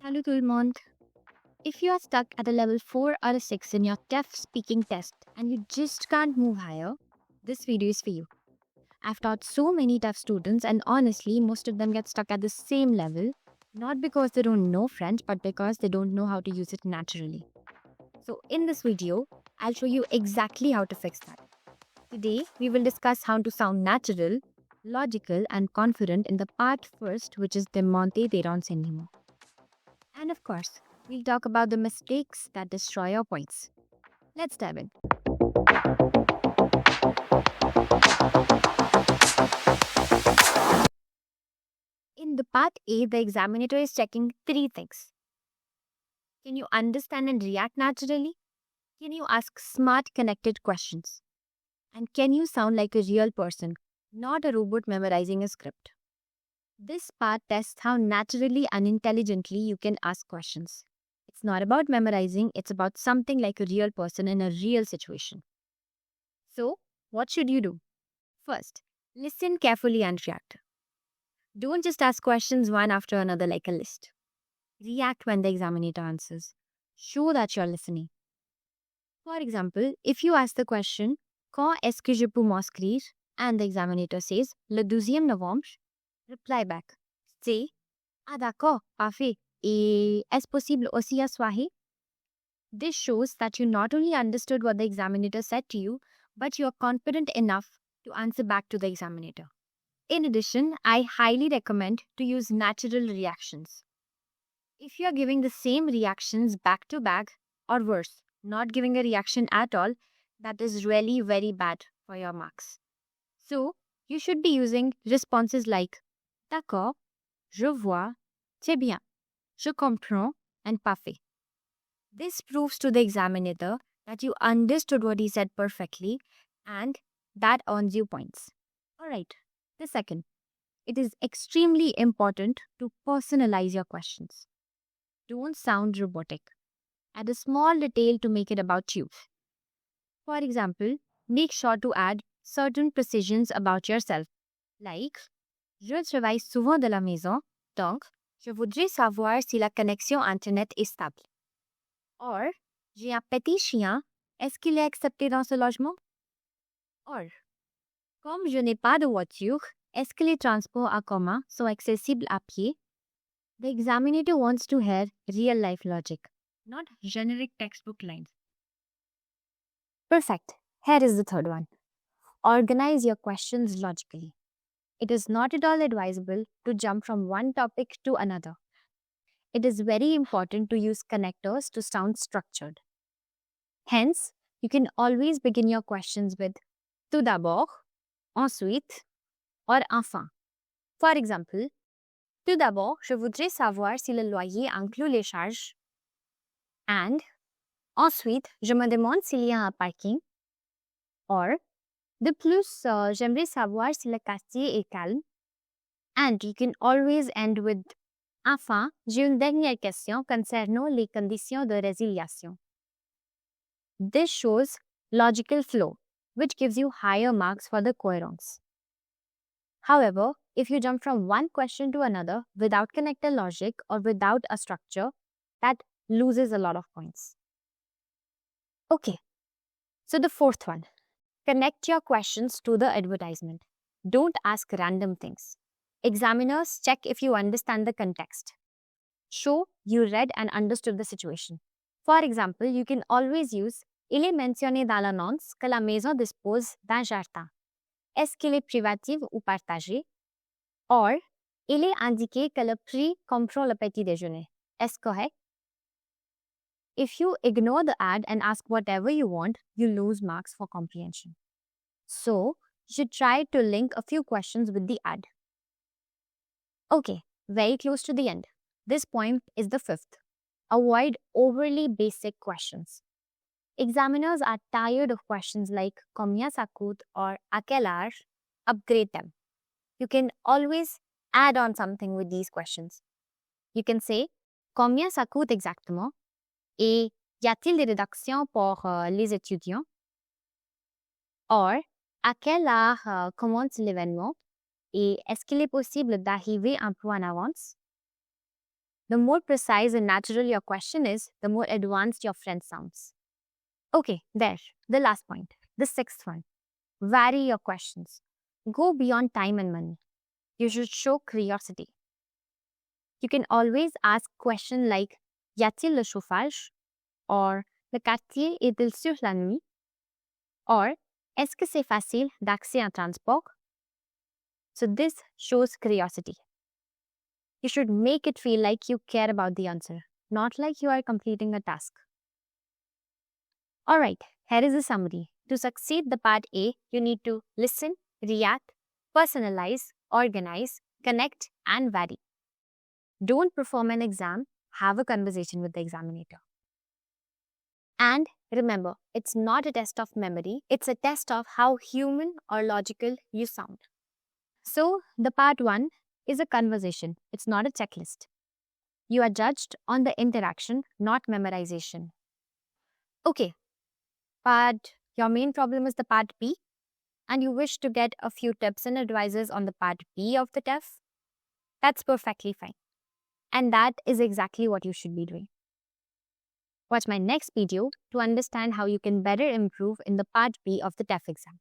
Hello tout le monde. If you are stuck at a level 4 or a 6 in your TEF speaking test and you just can't move higher, this video is for you. I've taught so many TEF students and honestly, most of them get stuck at the same level, not because they don't know French, but because they don't know how to use it naturally. So in this video, I'll show you exactly how to fix that. Today, we will discuss how to sound natural, logical, and confident in the part first, which is de monte de renseignement. And of course, we'll talk about the mistakes that destroy your points. Let's dive in. In the part A, the examiner is checking three things. Can you understand and react naturally? Can you ask smart, connected questions? And can you sound like a real person, not a robot memorizing a script? This part tests how naturally and intelligently you can ask questions. It's not about memorizing, it's about something like a real person in a real situation. So, what should you do? First, listen carefully and react. Don't just ask questions one after another like a list. React when the examiner answers. Show that you're listening. For example, if you ask the question, Quand est-ce que je peux m'inscrire? And the examiner says, Le 12e novembre, reply back. Say, Ah d'accord, parfait. Et est-ce possible aussi à soirée? This shows that you not only understood what the examiner said to you, but you are confident enough to answer back to the examiner. In addition, I highly recommend to use natural reactions. If you are giving the same reactions back to back, or worse, not giving a reaction at all, that is really very bad for your marks. So, you should be using responses like D'accord, je vois, c'est bien, je comprends, and parfait. This proves to the examiner that you understood what he said perfectly and that earns you points. Alright, the second. It is extremely important to personalize your questions. Don't sound robotic. Add a small detail to make it about you. For example, make sure to add certain precisions about yourself, like Je travaille souvent de la maison, donc je voudrais savoir si la connexion Internet est stable. Or, j'ai un petit chien, est-ce qu'il est accepté dans ce logement? Or, comme je n'ai pas de voiture, est-ce que les transports en commun sont accessibles à pied? The examiner wants to hear real life logic, not generic textbook lines. Perfect. Here is the third one. Organize your questions logically. It is not at all advisable to jump from one topic to another. It is very important to use connectors to sound structured. Hence, you can always begin your questions with tout d'abord, ensuite, or enfin. For example, tout d'abord, je voudrais savoir si le loyer inclut les charges. And ensuite, je me demande s'il y a un parking. Or, de plus, j'aimerais savoir si le quartier est calme. And you can always end with enfin, j'ai une dernière question concernant les conditions de résiliation. This shows logical flow, which gives you higher marks for the coherence. However, if you jump from one question to another without connected logic or without a structure, that loses a lot of points. Okay, so the fourth one. Connect your questions to the advertisement. Don't ask random things. Examiners check if you understand the context. Show you read and understood the situation. For example, you can always use Il est mentionné dans l'annonce que la maison dispose d'un jardin. Est-ce qu'il est privatif ou partagé? Or, il est indiqué que le prix comprend le petit déjeuner. Est-ce correct? If you ignore the ad and ask whatever you want, you lose marks for comprehension. So, you should try to link a few questions with the ad. Okay, very close to the end. This point is the fifth. Avoid overly basic questions. Examiners are tired of questions like combien ça coûte or à quelle heure. Upgrade them. You can always add on something with these questions. You can say combien ça coûte exactement et y a-t-il des réductions pour les étudiants? Or, à quelle heure commence l'événement et est-ce qu'il est possible d'arriver un peu en avance? The more precise and natural your question is, the more advanced your friend sounds. Okay, there, the last point. The sixth one. Vary your questions. Go beyond time and money. You should show curiosity. You can always ask questions like Y a-t-il le chauffage? Or le quartier est-il sur la nuit? Or est-ce que c'est facile d'accès en transport? So this shows curiosity. You should make it feel like you care about the answer, not like you are completing a task. Alright, here is a summary. To succeed the part A, you need to listen, react, personalize, organize, connect, and vary. Don't perform an exam, have a conversation with the examinator. And remember, it's not a test of memory, it's a test of how human or logical you sound. So, the part 1 is a conversation, it's not a checklist. You are judged on the interaction, not memorization. Okay, but your main problem is the part B, and you wish to get a few tips and advices on the part B of the TEF. That's perfectly fine. And that is exactly what you should be doing. Watch my next video to understand how you can better improve in the part B of the TEF exam.